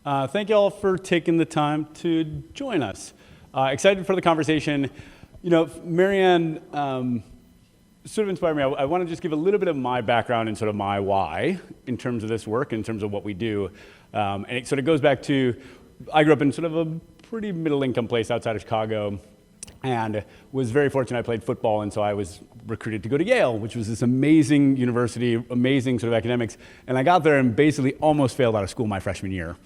Thank you all for taking the time to join us. Excited for the conversation. You know, Marianne sort of inspired me. I want to just give a little bit of my background and sort of my why in terms of this work, in terms of what we do. And it sort of goes back to, I grew up in sort of a pretty middle-income place outside of Chicago, and was very fortunate. I played football, and so I was recruited to go to Yale, which was this amazing university, amazing sort of academics. And I got there and basically almost failed out of school my freshman year,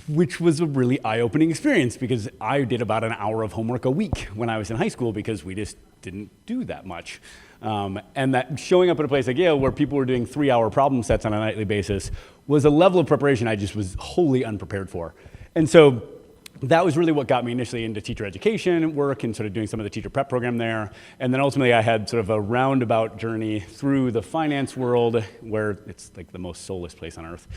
which was a really eye-opening experience because I did about an hour of homework a week when I was in high school because we just didn't do that much. And that showing up at a place like Yale where people were doing 3-hour problem sets on a nightly basis was a level of preparation I just was wholly unprepared for. And so that was really what got me initially into teacher education work and sort of doing some of the teacher prep program there. And then ultimately I had sort of a roundabout journey through the finance world where it's like the most soulless place on earth.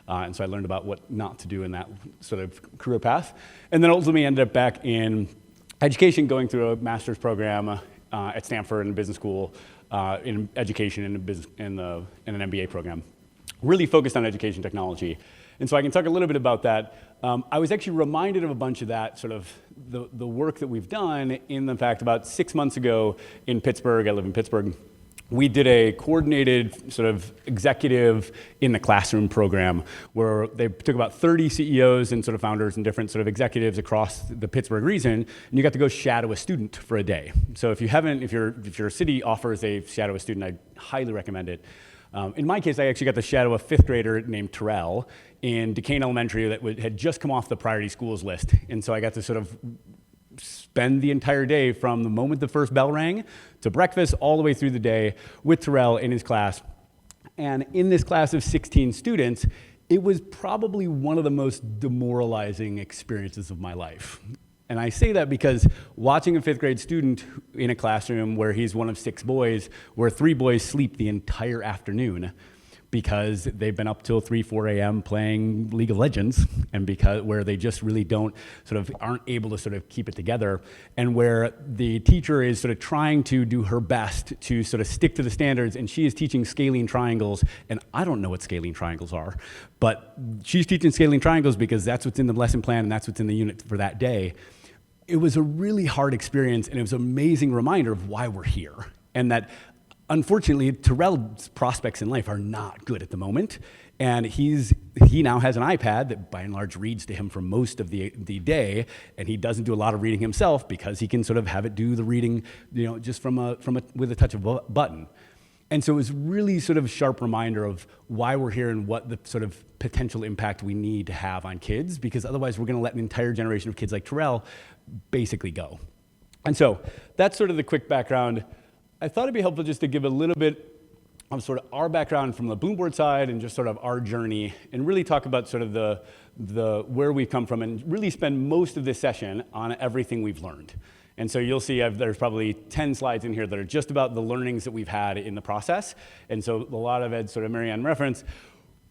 And so I learned about what not to do in that sort of career path. And then ultimately ended up back in education, going through a master's program at Stanford in business school in education and in an MBA program. Really focused on education technology. And so I can talk a little bit about that. I was actually reminded of a bunch of that, sort of the work that we've done in the fact about 6 months ago in Pittsburgh, I live in Pittsburgh, we did a coordinated sort of executive in the classroom program where they took about 30 CEOs and sort of founders and different sort of executives across the Pittsburgh region, and you got to go shadow a student for a day. So if your city offers a shadow a student, I highly recommend it. In my case, I actually got to shadow a 5th grader named Terrell in Duquesne Elementary that had just come off the priority schools list. And so I got to sort of spend the entire day from the moment the first bell rang to breakfast all the way through the day with Terrell in his class. And in this class of 16 students, it was probably one of the most demoralizing experiences of my life. And I say that because watching a 5th grade student in a classroom where he's one of 6 boys, where 3 boys sleep the entire afternoon because they've been up till 3, 4 a.m. playing League of Legends, and where they just really aren't able to sort of keep it together, and where the teacher is sort of trying to do her best to sort of stick to the standards, and she is teaching scalene triangles, and I don't know what scalene triangles are, but she's teaching scalene triangles because that's what's in the lesson plan and that's what's in the unit for that day. It was a really hard experience, and it was an amazing reminder of why we're here, and that unfortunately, Terrell's prospects in life are not good at the moment, and he now has an iPad that by and large reads to him for most of the day, and he doesn't do a lot of reading himself because he can sort of have it do the reading, just with a touch of a button. And so it was really sort of a sharp reminder of why we're here and what the sort of potential impact we need to have on kids, because otherwise we're going to let an entire generation of kids like Terrell basically go. And so that's sort of the quick background. I thought it'd be helpful just to give a little bit of sort of our background from the Bloomboard side and just sort of our journey, and really talk about sort of the where we've come from, and really spend most of this session on everything we've learned. And so you'll see there's probably 10 slides in here that are just about the learnings that we've had in the process. And so a lot of Ed's sort of Marianne reference,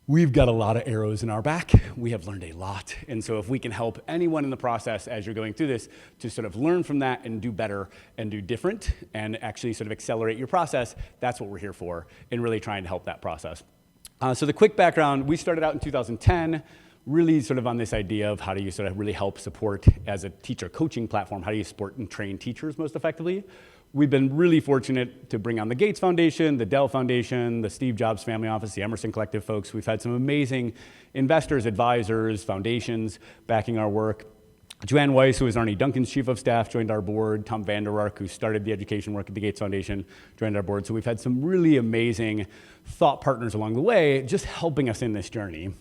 we've got a lot of arrows in our back. We have learned a lot. And so if we can help anyone in the process as you're going through this to sort of learn from that and do better and do different and actually sort of accelerate your process, that's what we're here for, and really trying to help that process. So the quick background, we started out in 2010, really sort of on this idea of how do you sort of really help support as a teacher coaching platform, how do you support and train teachers most effectively? We've been really fortunate to bring on the Gates Foundation, the Dell Foundation, the Steve Jobs Family Office, the Emerson Collective folks. We've had some amazing investors, advisors, foundations backing our work. Joanne Weiss, who is Arnie Duncan's chief of staff, joined our board. Tom Vander Ark, who started the education work at the Gates Foundation, joined our board. So we've had some really amazing thought partners along the way, just helping us in this journey.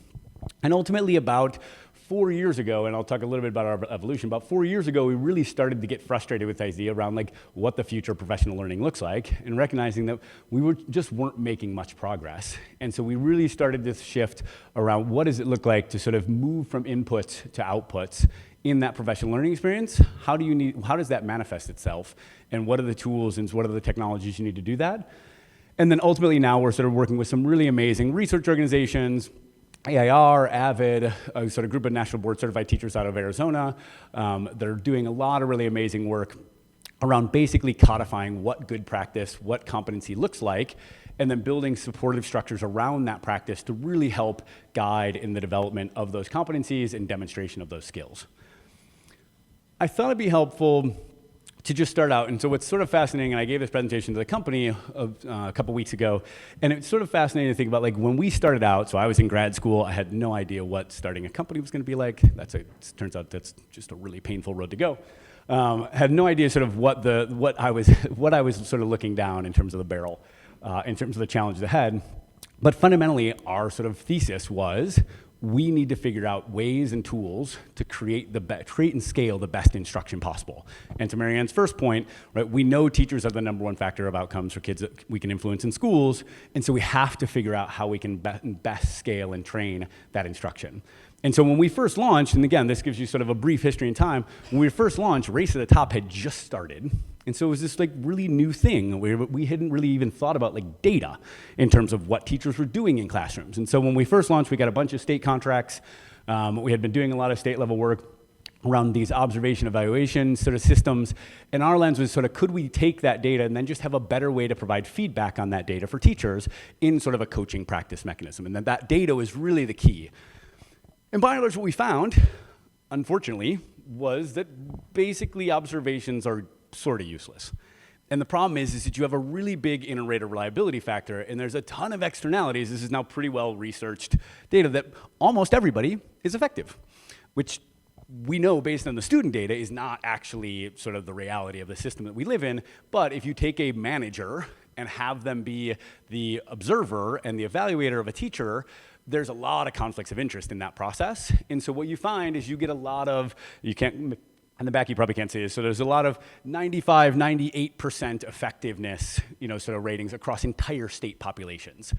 And ultimately about 4 years ago, and I'll talk a little bit about our evolution, about 4 years ago, we really started to get frustrated with the idea around like what the future of professional learning looks like, and recognizing that we weren't making much progress. And so we really started this shift around what does it look like to sort of move from inputs to outputs in that professional learning experience. How does that manifest itself? And what are the tools and what are the technologies you need to do that? And then ultimately now we're sort of working with some really amazing research organizations, AIR, AVID, a sort of group of national board certified teachers out of Arizona that are doing a lot of really amazing work around basically codifying what good practice, what competency looks like, and then building supportive structures around that practice to really help guide in the development of those competencies and demonstration of those skills. I thought it'd be helpful to just start out, and so what's sort of fascinating, and I gave this presentation to the company a couple weeks ago, and it's sort of fascinating to think about, like, when we started out, so I was in grad school, I had no idea what starting a company was gonna be like. Turns out that's just a really painful road to go. Had no idea sort of what I was sort of looking down in terms of the barrel, in terms of the challenges ahead. But fundamentally, our sort of thesis was, we need to figure out ways and tools to create and scale the best instruction possible. And to Marianne's first point, right, we know teachers are the number one factor of outcomes for kids that we can influence in schools, and so we have to figure out how we can best scale and train that instruction. And so when we first launched, and again, this gives you sort of a brief history in time, when we first launched, Race to the Top had just started. And so it was this like really new thing. We hadn't really even thought about like data in terms of what teachers were doing in classrooms. And so when we first launched, we got a bunch of state contracts. We had been doing a lot of state level work around these observation evaluation sort of systems. And our lens was sort of, could we take that data and then just have a better way to provide feedback on that data for teachers in sort of a coaching practice mechanism? And that data was really the key. And by and large, what we found, unfortunately, was that basically observations are sort of useless. And the problem is that you have a really big inter-rater reliability factor, and there's a ton of externalities. This is now pretty well researched data that almost everybody is effective, which we know based on the student data is not actually sort of the reality of the system that we live in. But if you take a manager and have them be the observer and the evaluator of a teacher, there's a lot of conflicts of interest in that process. And so what you find is you get a lot of, in the back you probably can't see this, so there's a lot of 95, 98% effectiveness, sort of ratings across entire state populations,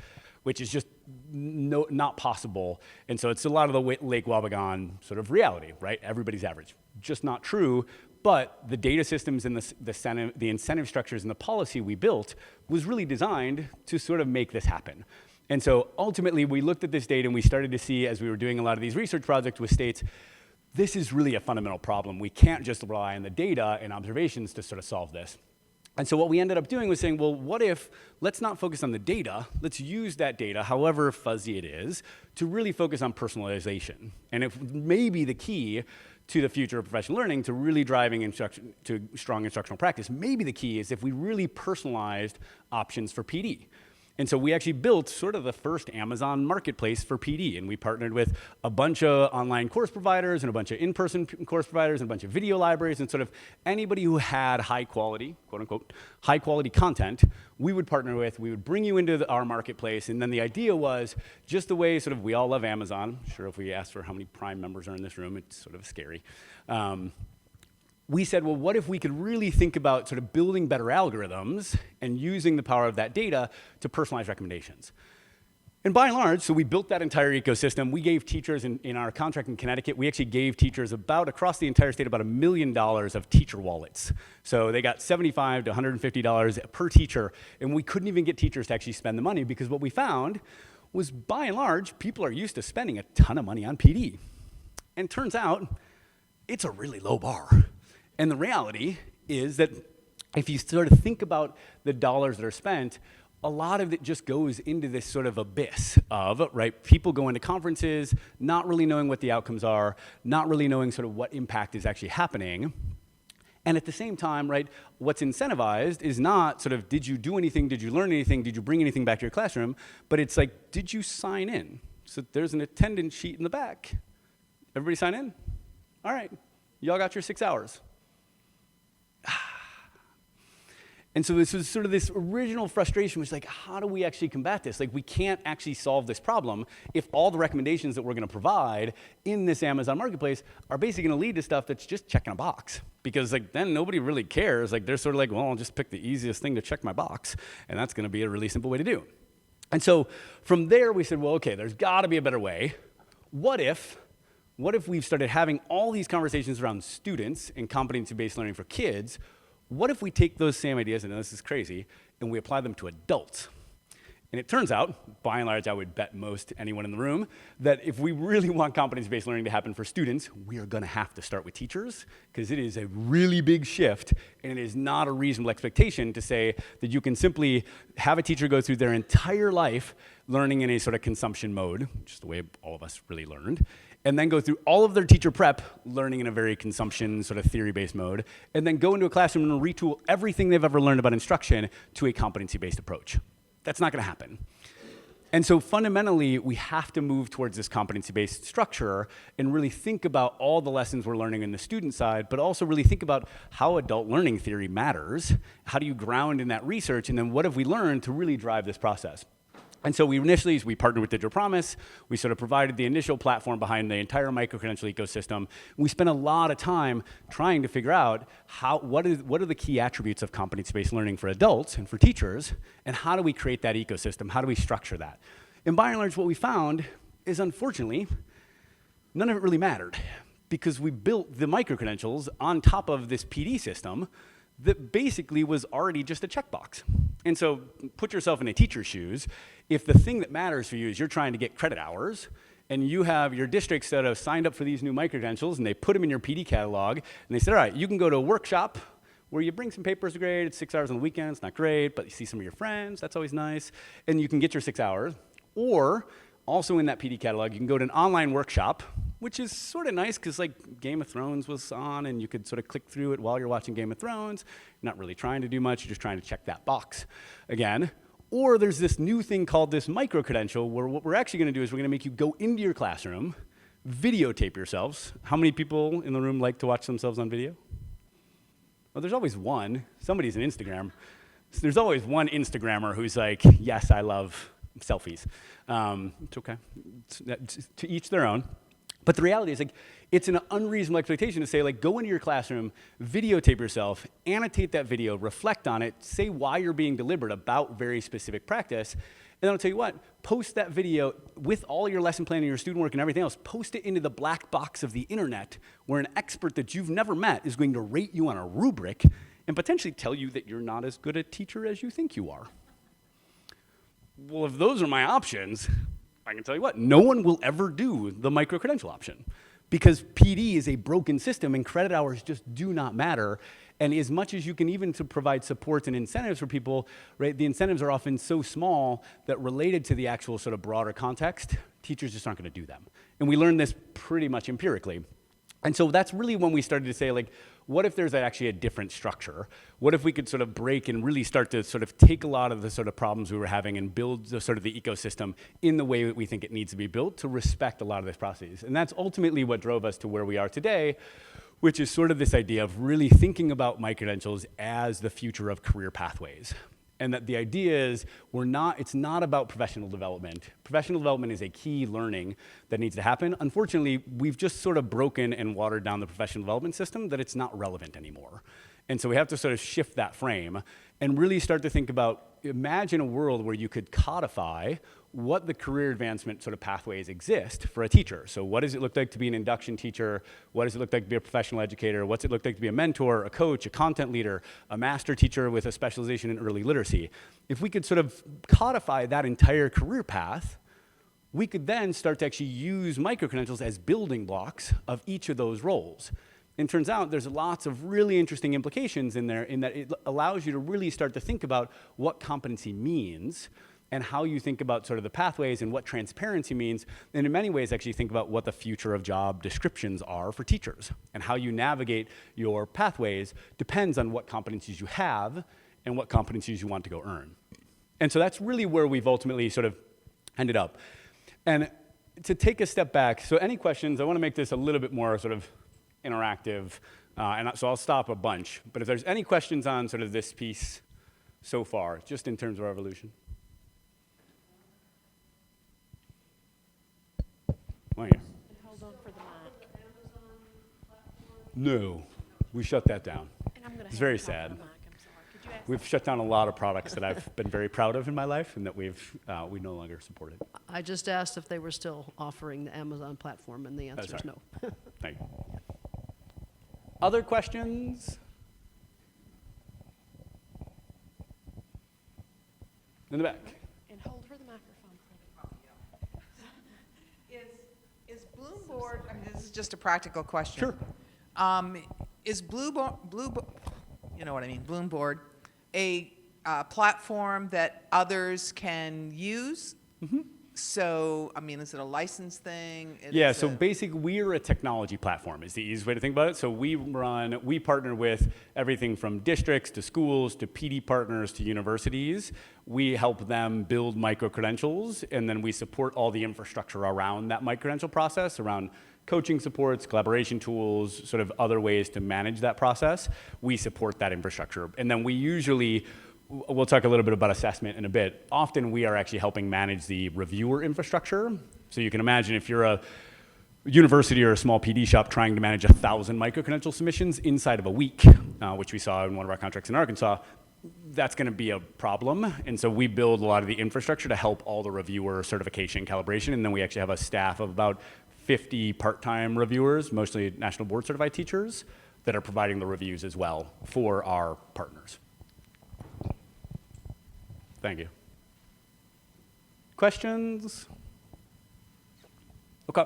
which is just not possible. And so it's a lot of the Lake Wabagon sort of reality, right? Everybody's average. Just not true. But the data systems and the incentive structures and the policy we built was really designed to sort of make this happen. And so ultimately, we looked at this data and we started to see, as we were doing a lot of these research projects with states, this is really a fundamental problem. We can't just rely on the data and observations to sort of solve this. And so what we ended up doing was saying, well, what if, let's not focus on the data, let's use that data, however fuzzy it is, to really focus on personalization. And if maybe the key to the future of professional learning, to really driving to strong instructional practice, maybe the key is if we really personalized options for PD. And so we actually built sort of the first Amazon marketplace for PD, and we partnered with a bunch of online course providers and a bunch of in-person course providers and a bunch of video libraries, and sort of anybody who had high quality, quote unquote, high quality content, we would partner with, we would bring you into our marketplace, and then the idea was just the way sort of we all love Amazon. I'm sure if we asked for how many Prime members are in this room, it's sort of scary. We said, well, what if we could really think about sort of building better algorithms and using the power of that data to personalize recommendations? And by and large, so we built that entire ecosystem. We gave teachers in our contract in Connecticut, we actually gave teachers across the entire state, about $1 million of teacher wallets. So they got $75 to $150 per teacher, and we couldn't even get teachers to actually spend the money, because what we found was, by and large, people are used to spending a ton of money on PD. And turns out, it's a really low bar. And the reality is that if you sort of think about the dollars that are spent, a lot of it just goes into this sort of abyss of, right, people going to conferences, not really knowing what the outcomes are, not really knowing sort of what impact is actually happening. And at the same time, right, what's incentivized is not sort of, did you do anything, did you learn anything, did you bring anything back to your classroom, but it's like, did you sign in? So there's an attendance sheet in the back. Everybody sign in? All right, y'all got your 6 hours. And so this was sort of this original frustration, which is like, how do we actually combat this? Like, we can't actually solve this problem if all the recommendations that we're going to provide in this Amazon marketplace are basically going to lead to stuff that's just checking a box. Because like then nobody really cares. Like they're sort of like, well, I'll just pick the easiest thing to check my box, and that's going to be a really simple way to do it. And so from there we said, well, okay, there's got to be a better way. What if we've started having all these conversations around students and competency-based learning for kids? What if we take those same ideas, and this is crazy, and we apply them to adults? And it turns out, by and large, I would bet most anyone in the room, that if we really want competency-based learning to happen for students, we are gonna have to start with teachers, because it is a really big shift, and it is not a reasonable expectation to say that you can simply have a teacher go through their entire life learning in a sort of consumption mode, which is the way all of us really learned, and then go through all of their teacher prep learning in a very consumption sort of theory-based mode, and then go into a classroom and retool everything they've ever learned about instruction to a competency-based approach. That's not gonna happen. And so fundamentally, we have to move towards this competency-based structure and really think about all the lessons we're learning in the student side, but also really think about how adult learning theory matters. How do you ground in that research, and then what have we learned to really drive this process? And so we partnered with Digital Promise. We sort of provided the initial platform behind the entire micro-credential ecosystem. We spent a lot of time trying to figure out what are the key attributes of competency-based learning for adults and for teachers, and how do we create that ecosystem? How do we structure that? And by and large, what we found is, unfortunately, none of it really mattered, because we built the micro-credentials on top of this PD system that basically was already just a checkbox. And so put yourself in a teacher's shoes. If the thing that matters for you is you're trying to get credit hours, and you have your districts that have signed up for these new micro-credentials, and they put them in your PD catalog, and they said, all right, you can go to a workshop where you bring some papers to grade. It's 6 hours on the weekend. It's not great, but you see some of your friends. That's always nice. And you can get your 6 hours. Or also in that PD catalog, you can go to an online workshop, which is sort of nice because like Game of Thrones was on and you could sort of click through it while you're watching Game of Thrones. You're not really trying to do much, you're just trying to check that box again. Or there's this new thing called this micro-credential where what we're actually gonna do is we're gonna make you go into your classroom, videotape yourselves. How many people in the room like to watch themselves on video? Well, there's always one. Somebody's an Instagram. There's always one Instagrammer who's like, yes, I love selfies. It's okay, to each their own. But the reality is, like, it's an unreasonable expectation to say, like, go into your classroom, videotape yourself, annotate that video, reflect on it, say why you're being deliberate about very specific practice, and then I'll tell you what, post that video with all your lesson planning, your student work, and everything else, post it into the black box of the internet, where an expert that you've never met is going to rate you on a rubric and potentially tell you that you're not as good a teacher as you think you are. Well, if those are my options, I can tell you what, no one will ever do the micro-credential option, because PD is a broken system and credit hours just do not matter. And as much as you can even to provide supports and incentives for people, right, the incentives are often so small that related to the actual sort of broader context, teachers just aren't gonna do them. And we learned this pretty much empirically. And so that's really when we started to say, like, what if there's actually a different structure? What if we could sort of break and really start to sort of take a lot of the sort of problems we were having and build the sort of the ecosystem in the way that we think it needs to be built to respect a lot of this process? And that's ultimately what drove us to where we are today, which is sort of this idea of really thinking about micro-credentials as the future of career pathways. And that the idea is it's not about professional development. Professional development is a key learning that needs to happen. Unfortunately, we've just sort of broken and watered down the professional development system that it's not relevant anymore. And so we have to sort of shift that frame and really start to think about, imagine a world where you could codify what the career advancement sort of pathways exist for a teacher. So what does it look like to be an induction teacher? What does it look like to be a professional educator? What's it look like to be a mentor, a coach, a content leader, a master teacher with a specialization in early literacy? If we could sort of codify that entire career path, we could then start to actually use micro-credentials as building blocks of each of those roles. And it turns out there's lots of really interesting implications in there in that it allows you to really start to think about what competency means and how you think about sort of the pathways and what transparency means, and in many ways actually think about what the future of job descriptions are for teachers. And how you navigate your pathways depends on what competencies you have and what competencies you want to go earn. And so that's really where we've ultimately sort of ended up. And to take a step back, so any questions, I want to make this a little bit more sort of interactive, so I'll stop a bunch. But if there's any questions on sort of this piece so far, just in terms of our evolution. Oh, yeah. And hold on for the mic. No, we shut that down. It's very sad. We've shut down a lot of products that I've been very proud of in my life and that we no longer support it. I just asked if they were still offering the Amazon platform, and the answer is no. Thank you. Other questions? In the back. And hold Is Bloomboard, I mean, this is just a practical question. Sure. Is you know what I mean, Bloomboard, a platform that others can use? So, I mean, is it a license thing? Yeah, so basically we're a technology platform is the easiest way to think about it. So we partner with everything from districts to schools to PD partners to universities. We help them build micro-credentials, and then we support all the infrastructure around that micro-credential process, around coaching supports, collaboration tools, sort of other ways to manage that process. We support that infrastructure. And then we'll talk a little bit about assessment in a bit. Often we are actually helping manage the reviewer infrastructure. So you can imagine if you're a university or a small PD shop trying to manage 1,000 micro-credential submissions inside of a week, which we saw in one of our contracts in Arkansas, that's going to be a problem. And so we build a lot of the infrastructure to help all the reviewer certification calibration. And then we actually have a staff of about 50 part-time reviewers, mostly national board certified teachers, that are providing the reviews as well for our partners. Thank you. Questions? Okay.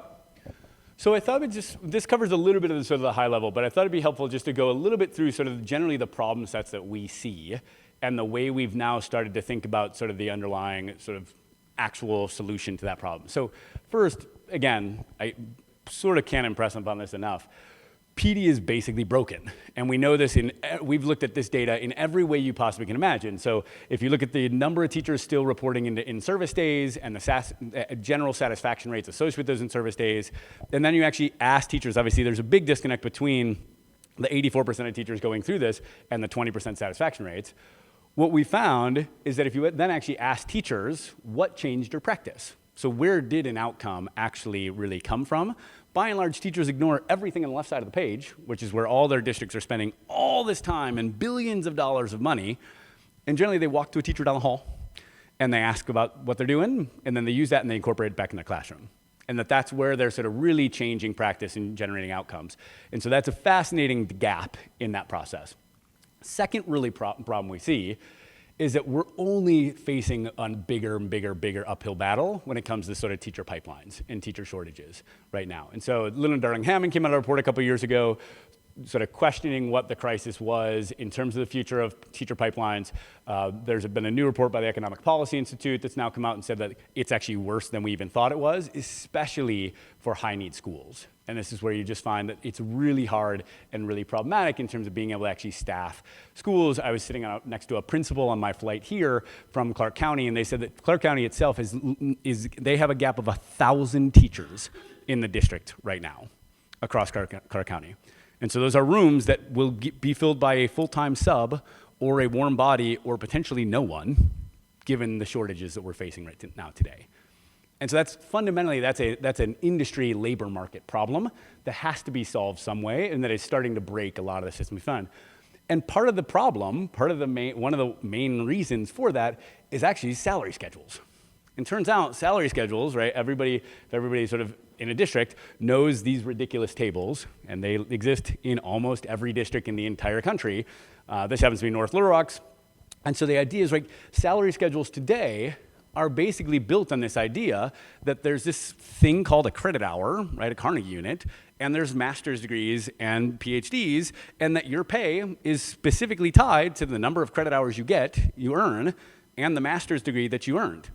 So I thought this covers a little bit of the sort of the high level, but I thought it'd be helpful just to go a little bit through sort of generally the problem sets that we see and the way we've now started to think about sort of the underlying sort of actual solution to that problem. So first, again, I sort of can't impress upon this enough. PD is basically broken. And we know this we've looked at this data in every way you possibly can imagine. So if you look at the number of teachers still reporting in-service days and the general satisfaction rates associated with those in-service days, and then you actually ask teachers, obviously there's a big disconnect between the 84% of teachers going through this and the 20% satisfaction rates. What we found is that if you then actually ask teachers, what changed your practice? So where did an outcome actually really come from? By and large, teachers ignore everything on the left side of the page, which is where all their districts are spending all this time and billions of dollars of money. And generally, they walk to a teacher down the hall, and they ask about what they're doing, and then they use that and they incorporate it back in their classroom. And that's where they're sort of really changing practice and generating outcomes. And so that's a fascinating gap in that process. Second really problem we see is that we're only facing a bigger and bigger uphill battle when it comes to sort of teacher pipelines and teacher shortages right now. And so Lynn Darling-Hammond came out with a report a couple years ago sort of questioning what the crisis was in terms of the future of teacher pipelines. There's been a new report by the Economic Policy Institute that's now come out and said that it's actually worse than we even thought it was, especially for high-need schools. And this is where you just find that it's really hard and really problematic in terms of being able to actually staff schools. I was sitting next to a principal on my flight here from Clark County, and they said that Clark County itself they have a gap of 1,000 teachers in the district right now across Clark County. And so those are rooms that will be filled by a full-time sub or a warm body or potentially no one, given the shortages that we're facing right now today. And so that's fundamentally, that's an industry labor market problem that has to be solved some way, and that is starting to break a lot of the system we found. And part of the problem, one of the main reasons for that is actually salary schedules. And turns out salary schedules, right, everybody sort of in a district knows these ridiculous tables, and they exist in almost every district in the entire country. This happens to be North Little Rocks. And so the idea is, like, salary schedules today are basically built on this idea that there's this thing called a credit hour, right, a Carnegie unit, and there's master's degrees and PhDs, and that your pay is specifically tied to the number of credit hours you earn, and the master's degree that you earned.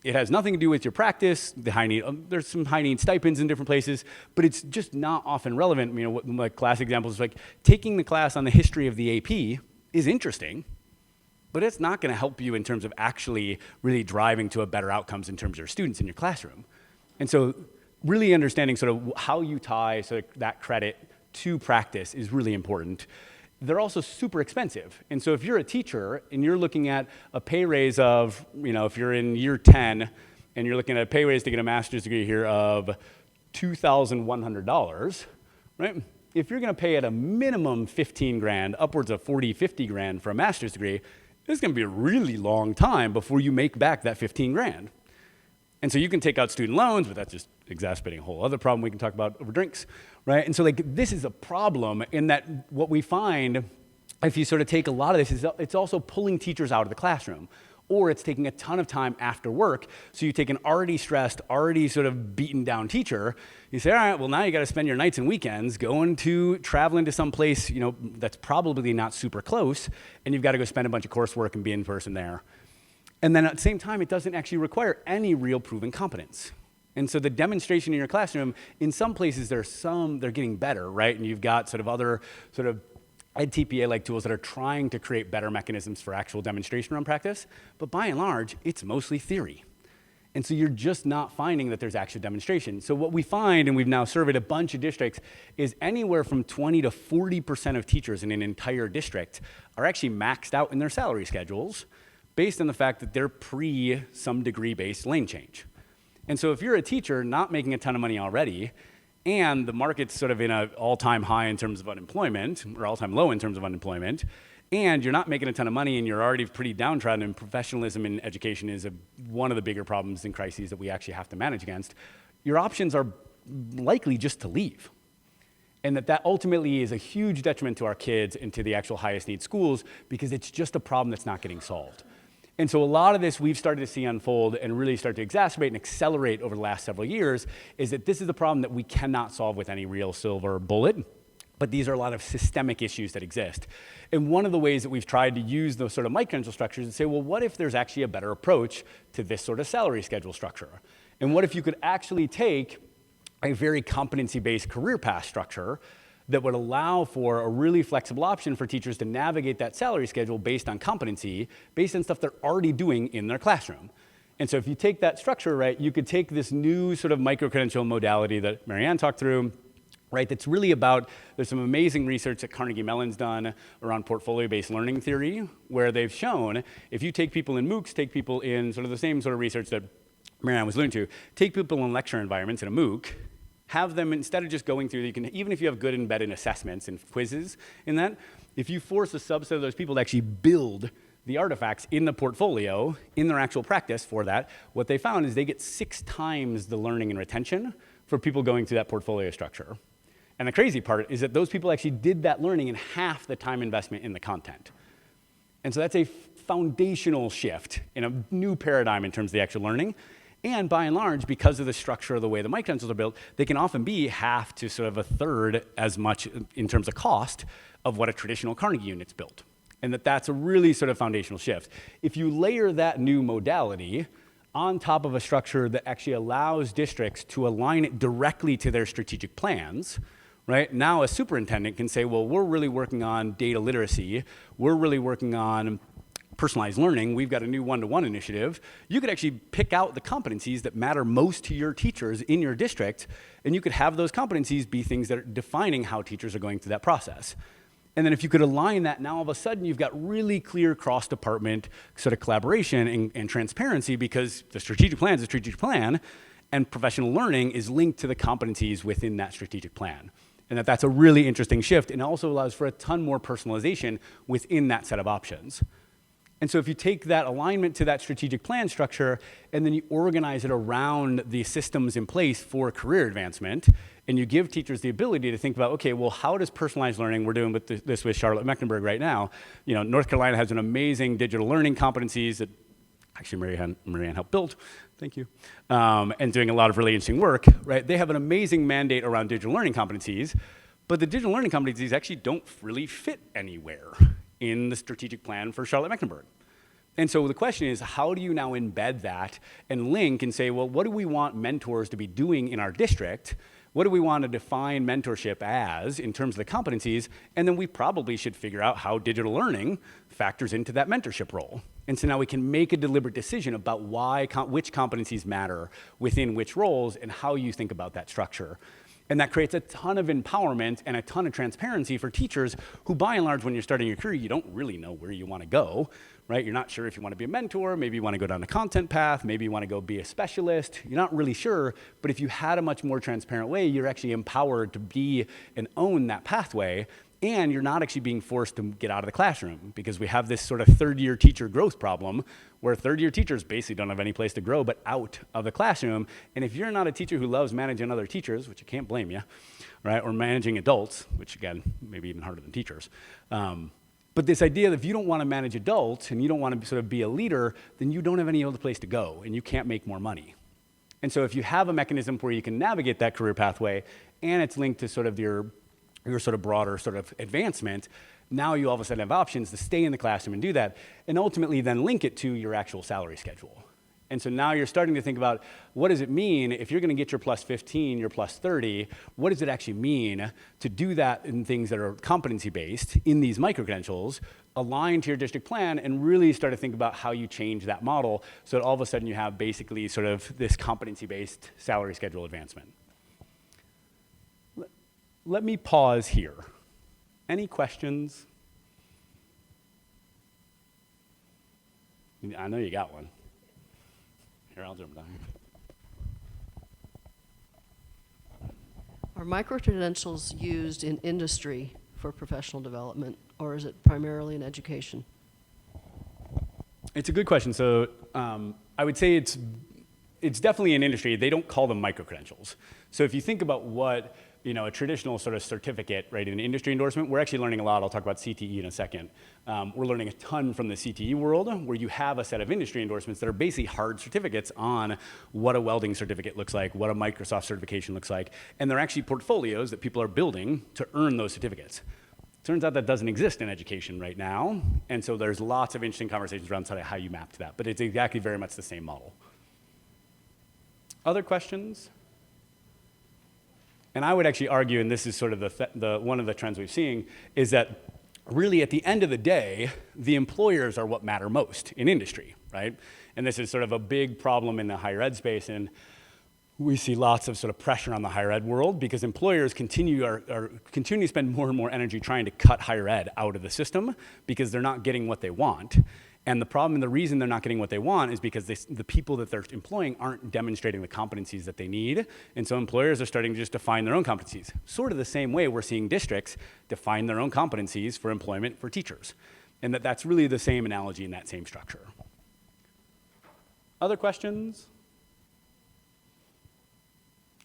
It has nothing to do with your practice, there's some high-need stipends in different places, but it's just not often relevant. You know, my class examples is like taking the class on the history of the AP is interesting, but it's not going to help you in terms of actually really driving to a better outcomes in terms of your students in your classroom. And so really understanding sort of how you tie sort of that credit to practice is really important. They're also super expensive. And so if you're a teacher and you're looking at a pay raise of, you know, if you're in year 10 and you're looking at a pay raise to get a master's degree here of $2,100, right? If you're going to pay at a minimum 15 grand, upwards of 40, 50 grand for a master's degree, it's going to be a really long time before you make back that 15 grand. And so you can take out student loans, but that's just exacerbating a whole other problem we can talk about over drinks, right? And so like this is a problem in that what we find, if you sort of take a lot of this, is it's also pulling teachers out of the classroom. or it's taking a ton of time after work. So you take an already stressed, already sort of beaten down teacher, you say, all right, well now you got to spend your nights and weekends traveling to some place, that's probably not super close, and you've got to go spend a bunch of coursework and be in person there. And then at the same time, it doesn't actually require any real proven competence. And so the demonstration in your classroom, in some places they're getting better, right? And you've got sort of other sort of EdTPA-like tools that are trying to create better mechanisms for actual demonstration around practice, but by and large, it's mostly theory. And so you're just not finding that there's actual demonstration. So what we find, and we've now surveyed a bunch of districts, is anywhere from 20 to 40% of teachers in an entire district are actually maxed out in their salary schedules based on the fact that they're some degree-based lane change. And so if you're a teacher not making a ton of money already, and the market's sort of in an all-time high in terms of unemployment, or all-time low in terms of unemployment, and you're not making a ton of money and you're already pretty downtrodden, and professionalism in education is one of the bigger problems and crises that we actually have to manage against, your options are likely just to leave. And that ultimately is a huge detriment to our kids and to the actual highest need schools, because it's just a problem that's not getting solved. And so a lot of this we've started to see unfold and really start to exacerbate and accelerate over the last several years is that this is a problem that we cannot solve with any real silver bullet, but these are a lot of systemic issues that exist. And one of the ways that we've tried to use those sort of micro-credential structures is say, well, what if there's actually a better approach to this sort of salary schedule structure? And what if you could actually take a very competency-based career path structure that would allow for a really flexible option for teachers to navigate that salary schedule based on competency, based on stuff they're already doing in their classroom. And so if you take that structure, right, you could take this new sort of micro-credential modality that Marianne talked through, right, that's really about, there's some amazing research that Carnegie Mellon's done around portfolio-based learning theory, where they've shown if you take people in MOOCs, take people in sort of the same sort of research that Marianne was alluding to, take people in lecture environments in a MOOC, have them, instead of just going through, you can, even if you have good embedded assessments and quizzes in that, if you force a subset of those people to actually build the artifacts in the portfolio, in their actual practice for that, what they found is they get 6 times the learning and retention for people going through that portfolio structure. And the crazy part is that those people actually did that learning in half the time investment in the content. And so that's a foundational shift in a new paradigm in terms of the actual learning. And by and large, because of the structure of the way the micro-credentials are built, they can often be half to sort of a third as much in terms of cost of what a traditional Carnegie unit's built. And that's a really sort of foundational shift. If you layer that new modality on top of a structure that actually allows districts to align it directly to their strategic plans, right? Now a superintendent can say, well, we're really working on data literacy. We're really working on personalized learning. We've got a new one-to-one initiative. You could actually pick out the competencies that matter most to your teachers in your district, and you could have those competencies be things that are defining how teachers are going through that process. And then if you could align that, now all of a sudden you've got really clear cross-department sort of collaboration and transparency, because the strategic plan is a strategic plan, and professional learning is linked to the competencies within that strategic plan. And that's a really interesting shift, and also allows for a ton more personalization within that set of options. And so if you take that alignment to that strategic plan structure, and then you organize it around the systems in place for career advancement, and you give teachers the ability to think about, okay, well, how does personalized learning, we're doing this with Charlotte-Mecklenburg right now. North Carolina has an amazing digital learning competencies that actually Marianne helped build, thank you, and doing a lot of really interesting work, right? They have an amazing mandate around digital learning competencies, but the digital learning competencies actually don't really fit anywhere in the strategic plan for Charlotte-Mecklenburg. And so the question is, how do you now embed that and link and say, well, what do we want mentors to be doing in our district? What do we want to define mentorship as in terms of the competencies? And then we probably should figure out how digital learning factors into that mentorship role. And so now we can make a deliberate decision about which competencies matter within which roles and how you think about that structure. And that creates a ton of empowerment and a ton of transparency for teachers who, by and large, when you're starting your career, you don't really know where you want to go, right? You're not sure if you want to be a mentor, maybe you want to go down a content path, maybe you want to go be a specialist. You're not really sure, but if you had a much more transparent way, you're actually empowered to be and own that pathway, and you're not actually being forced to get out of the classroom, because we have this sort of third-year teacher growth problem where third-year teachers basically don't have any place to grow but out of the classroom. And if you're not a teacher who loves managing other teachers, which I can't blame you, right, or managing adults, which again, maybe even harder than teachers, But this idea that if you don't want to manage adults and you don't want to sort of be a leader, then you don't have any other place to go and you can't make more money. And so if you have a mechanism where you can navigate that career pathway and it's linked to sort of your sort of broader sort of advancement, now you all of a sudden have options to stay in the classroom and do that, and ultimately then link it to your actual salary schedule. And so now you're starting to think about, what does it mean if you're going to get your plus 15, your plus 30, what does it actually mean to do that in things that are competency-based in these micro-credentials, aligned to your district plan, and really start to think about how you change that model so that all of a sudden you have basically sort of this competency-based salary schedule advancement. Let me pause here. Any questions? I know you got one. Here, I'll jump down. Are micro-credentials used in industry for professional development, or is it primarily in education? It's a good question. So I would say it's definitely in industry. They don't call them micro-credentials. So if you think about what a traditional sort of certificate, right, in an industry endorsement, we're actually learning a lot. I'll talk about CTE in a second. We're learning a ton from the CTE world, where you have a set of industry endorsements that are basically hard certificates on what a welding certificate looks like, what a Microsoft certification looks like, and they're actually portfolios that people are building to earn those certificates. Turns out that doesn't exist in education right now, and so there's lots of interesting conversations around sort of how you map to that, but it's exactly very much the same model. Other questions? And I would actually argue, and this is sort of one of the trends we're seeing, is that really at the end of the day, the employers are what matter most in industry, right? And this is sort of a big problem in the higher ed space, and we see lots of sort of pressure on the higher ed world because employers continue to spend more and more energy trying to cut higher ed out of the system because they're not getting what they want. And the problem and the reason they're not getting what they want is because the people that they're employing aren't demonstrating the competencies that they need. And so employers are starting to just define their own competencies. Sort of the same way we're seeing districts define their own competencies for employment for teachers. And that's really the same analogy in that same structure. Other questions?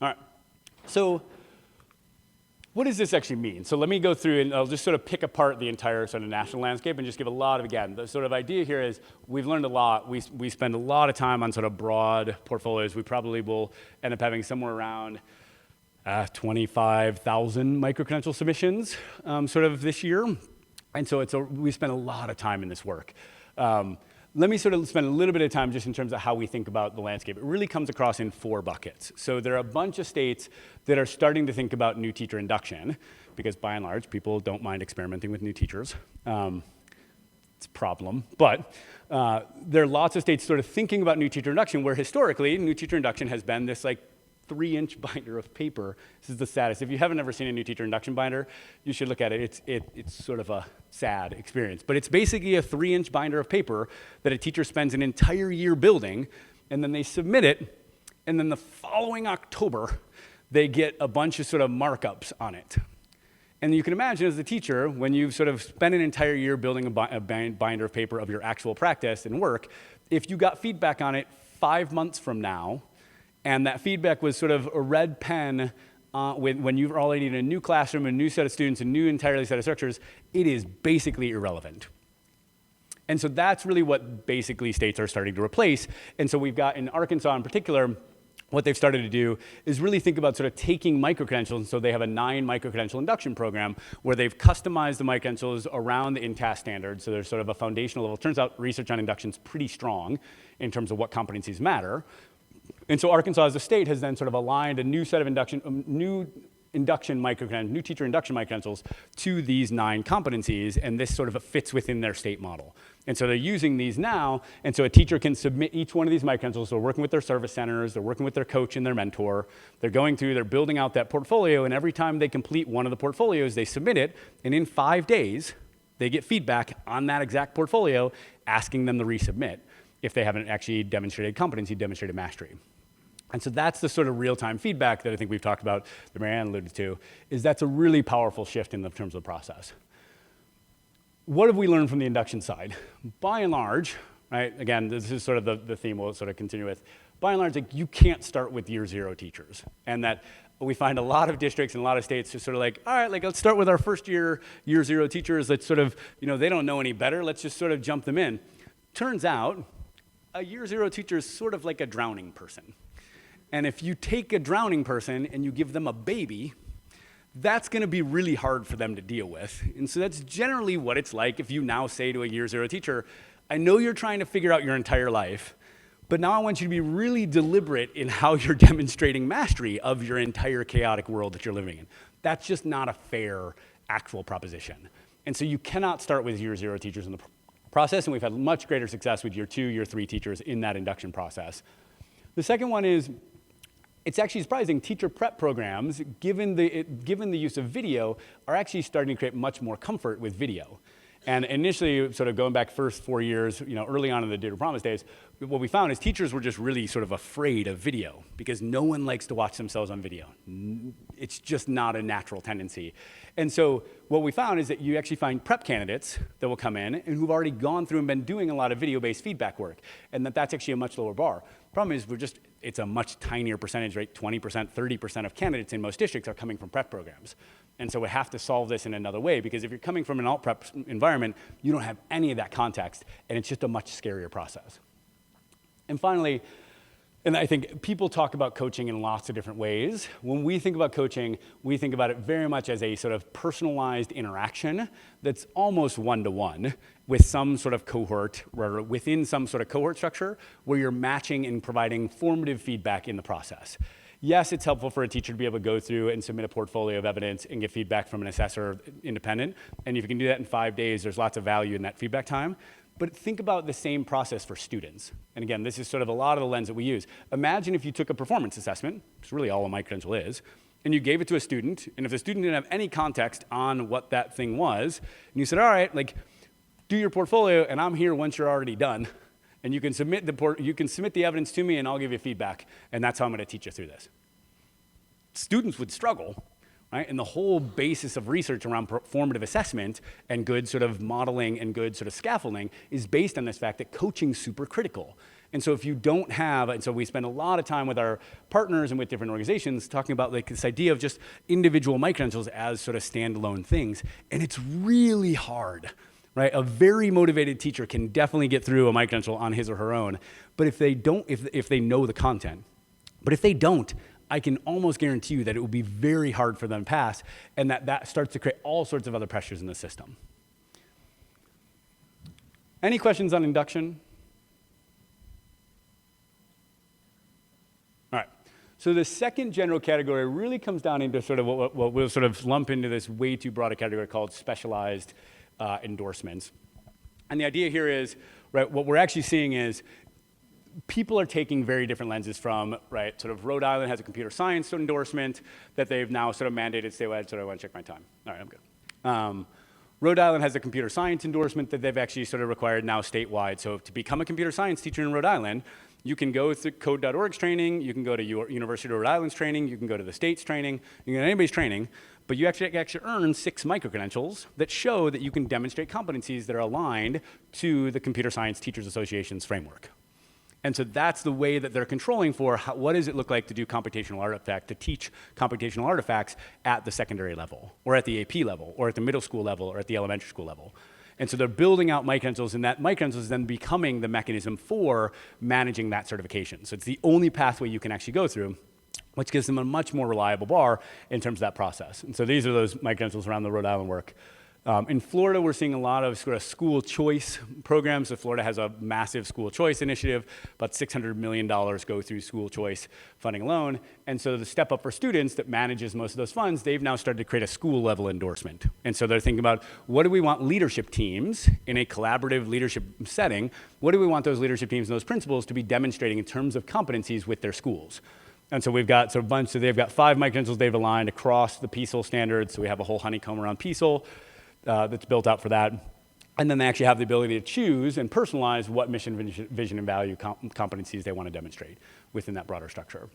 All right. So what does this actually mean? So let me go through and I'll just sort of pick apart the entire sort of national landscape and just give a lot of, again, the sort of idea here is we've learned a lot. We spend a lot of time on sort of broad portfolios. We probably will end up having somewhere around 25,000 micro-credential submissions sort of this year. And so we spend a lot of time in this work. Let me sort of spend a little bit of time just in terms of how we think about the landscape. It really comes across in 4 buckets. So there are a bunch of states that are starting to think about new teacher induction because by and large, people don't mind experimenting with new teachers. It's a problem, but there are lots of states sort of thinking about new teacher induction where historically, new teacher induction has been this like 3-inch binder of paper. This is the saddest. If you haven't ever seen a new teacher induction binder, you should look at it. It's sort of a sad experience. But it's basically a 3-inch binder of paper that a teacher spends an entire year building, and then they submit it, and then the following October, they get a bunch of sort of markups on it. And you can imagine as a teacher, when you've sort of spent an entire year building a binder of paper of your actual practice and work, if you got feedback on it 5 months from now, and that feedback was sort of a red pen when you've already in a new classroom, a new set of students, a new entirely set of structures, it is basically irrelevant. And so that's really what basically states are starting to replace. And so we've got in Arkansas in particular, what they've started to do is really think about sort of taking micro-credentials, and so they have a 9 micro-credential induction program where they've customized the micro-credentials around the INTAS standards, so there's sort of a foundational level. Turns out research on induction is pretty strong in terms of what competencies matter. And so Arkansas as a state has then sort of aligned a new set of new teacher induction micro-credentials to these 9 competencies, and this sort of fits within their state model. And so they're using these now, and so a teacher can submit each one of these micro-credentials. They're working with their service centers, they're working with their coach and their mentor. They're building out that portfolio, and every time they complete one of the portfolios, they submit it, and in 5 days, they get feedback on that exact portfolio, asking them to resubmit if they haven't actually demonstrated competency, demonstrated mastery. And so that's the sort of real-time feedback that I think we've talked about, that Marianne alluded to, is that's a really powerful shift in the terms of the process. What have we learned from the induction side? By and large, right, again, this is sort of the theme we'll sort of continue with. By and large, like, you can't start with year 0 teachers. And that we find a lot of districts and a lot of states just sort of like, all right, like let's start with our first year zero teachers. Let's sort of, they don't know any better. Let's just sort of jump them in. Turns out, a year zero teacher is sort of like a drowning person. And if you take a drowning person and you give them a baby, that's going to be really hard for them to deal with. And so that's generally what it's like if you now say to a year zero teacher, I know you're trying to figure out your entire life, but now I want you to be really deliberate in how you're demonstrating mastery of your entire chaotic world that you're living in. That's just not a fair actual proposition. And so you cannot start with year zero teachers in the process, and we've had much greater success with year 2, year 3 teachers in that induction process. The second one is, it's actually surprising, teacher prep programs, given the use of video, are actually starting to create much more comfort with video. And initially, sort of going back first 4 years, early on in the Data Promise days, what we found is teachers were just really sort of afraid of video because no one likes to watch themselves on video. It's just not a natural tendency. And so what we found is that you actually find prep candidates that will come in and who've already gone through and been doing a lot of video-based feedback work, and that's actually a much lower bar. Problem is, it's a much tinier percentage rate, 20%, 30% of candidates in most districts are coming from prep programs. And so we have to solve this in another way, because if you're coming from an alt prep environment, you don't have any of that context, and it's just a much scarier process. And finally, and I think people talk about coaching in lots of different ways. When we think about coaching, we think about it very much as a sort of personalized interaction that's almost one-to-one with some sort of cohort, or within some sort of cohort structure, where you're matching and providing formative feedback in the process. Yes, it's helpful for a teacher to be able to go through and submit a portfolio of evidence and get feedback from an assessor independent. And if you can do that in 5 days, there's lots of value in that feedback time. But think about the same process for students. And again, this is sort of a lot of the lens that we use. Imagine if you took a performance assessment, which is really all a micro-credential is, and you gave it to a student, and if the student didn't have any context on what that thing was, and you said, all right, like, do your portfolio, and I'm here once you're already done, and you can submit the evidence to me, and I'll give you feedback, and that's how I'm going to teach you through this. Students would struggle, right? And the whole basis of research around formative assessment and good sort of modeling and good sort of scaffolding is based on this fact that coaching's super critical. And so if you don't have, and so we spend a lot of time with our partners and with different organizations talking about like this idea of just individual micro-credentials as sort of standalone things, and it's really hard. Right? A very motivated teacher can definitely get through a micro-credential on his or her own, but if they don't, if they know the content. But if they don't, I can almost guarantee you that it will be very hard for them to pass, and that starts to create all sorts of other pressures in the system. Any questions on induction? All right. So the second general category really comes down into sort of what we'll sort of lump into this way too broad a category called specialized endorsements. And the idea here is, right, what we're actually seeing is people are taking very different lenses from, right, sort of Rhode Island has a computer science endorsement that they've now sort of mandated statewide, so I want to check my time. All right, I'm good. Rhode Island has a computer science endorsement that they've actually sort of required now statewide. So to become a computer science teacher in Rhode Island, you can go through code.org's training, you can go to your University of Rhode Island's training, you can go to the state's training, you can go to anybody's training, but you actually earn 6 micro-credentials that show that you can demonstrate competencies that are aligned to the Computer Science Teachers Association's framework. And so that's the way that they're controlling for what does it look like to do computational artifact, to teach computational artifacts at the secondary level, or at the AP level, or at the middle school level, or at the elementary school level. And so they're building out micro-credentials, and that micro-credentials is then becoming the mechanism for managing that certification. So it's the only pathway you can actually go through, which gives them a much more reliable bar in terms of that process. And so these are those micro-credentials around the Rhode Island work. In Florida, we're seeing a lot of sort of school choice programs. So Florida has a massive school choice initiative. About $600 million go through school choice funding alone. And so the Step Up for Students that manages most of those funds, they've now started to create a school level endorsement. And so they're thinking about, what do we want leadership teams in a collaborative leadership setting? What do we want those leadership teams and those principals to be demonstrating in terms of competencies with their schools? And so we've got sort of so they've got 5 micro-credentials they've aligned across the PESEL standards. So we have a whole honeycomb around PESEL. That's built out for that. And then they actually have the ability to choose and personalize what mission, vision, and value competencies they want to demonstrate within that broader structure.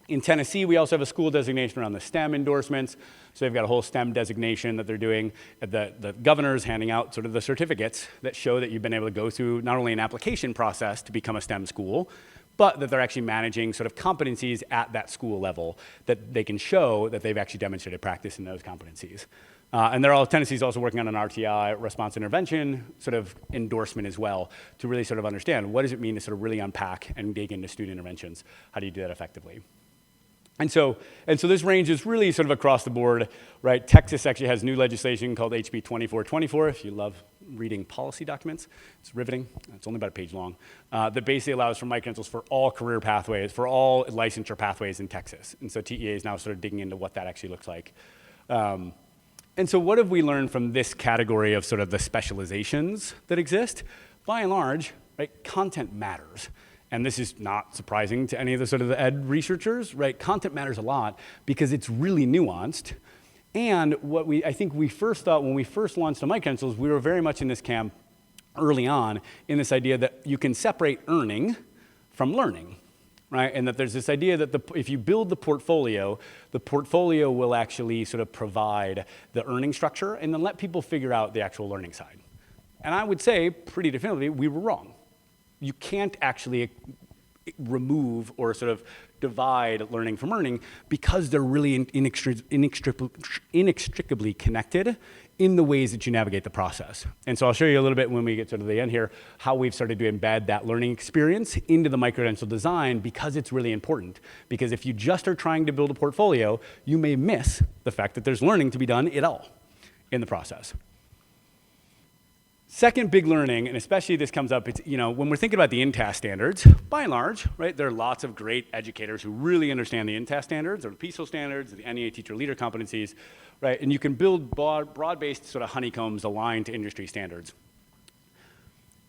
In Tennessee, we also have a school designation around the STEM endorsements. So they've got a whole STEM designation that they're doing. The governor's handing out sort of the certificates that show that you've been able to go through not only an application process to become a STEM school, but that they're actually managing sort of competencies at that school level that they can show that they've actually demonstrated practice in those competencies. And there are tendencies also working on an RTI, response intervention, sort of endorsement as well, to really sort of understand what does it mean to sort of really unpack and dig into student interventions? How do you do that effectively? And so this range is really sort of across the board, right? Texas actually has new legislation called HB 2424, if you love reading policy documents. It's riveting. It's only about a page long. That basically allows for micro-credentials for all career pathways, for all licensure pathways in Texas. And so TEA is now sort of digging into what that actually looks like. And so what have we learned from this category of sort of the specializations that exist? By and large, right, content matters. And this is not surprising to any of the sort of the ed researchers, right? Content matters a lot because it's really nuanced. And what I think we first thought when we first launched the micro-credentials, we were very much in this camp early on in this idea that you can separate earning from learning. Right? And that there's this idea that if you build the portfolio will actually sort of provide the earning structure and then let people figure out the actual learning side. And I would say pretty definitively, we were wrong. You can't actually remove or sort of divide learning from earning because they're really inextricably connected in the ways that you navigate the process. And so I'll show you a little bit when we get to the end here how we've started to embed that learning experience into the micro-credential design because it's really important. Because if you just are trying to build a portfolio, you may miss the fact that there's learning to be done at all in the process. Second big learning, and especially this comes up, it's, when we're thinking about the INTAS standards, by and large, right, there are lots of great educators who really understand the INTAS standards or the PESOL standards, or the NEA teacher leader competencies, right, and you can build broad-based sort of honeycombs aligned to industry standards.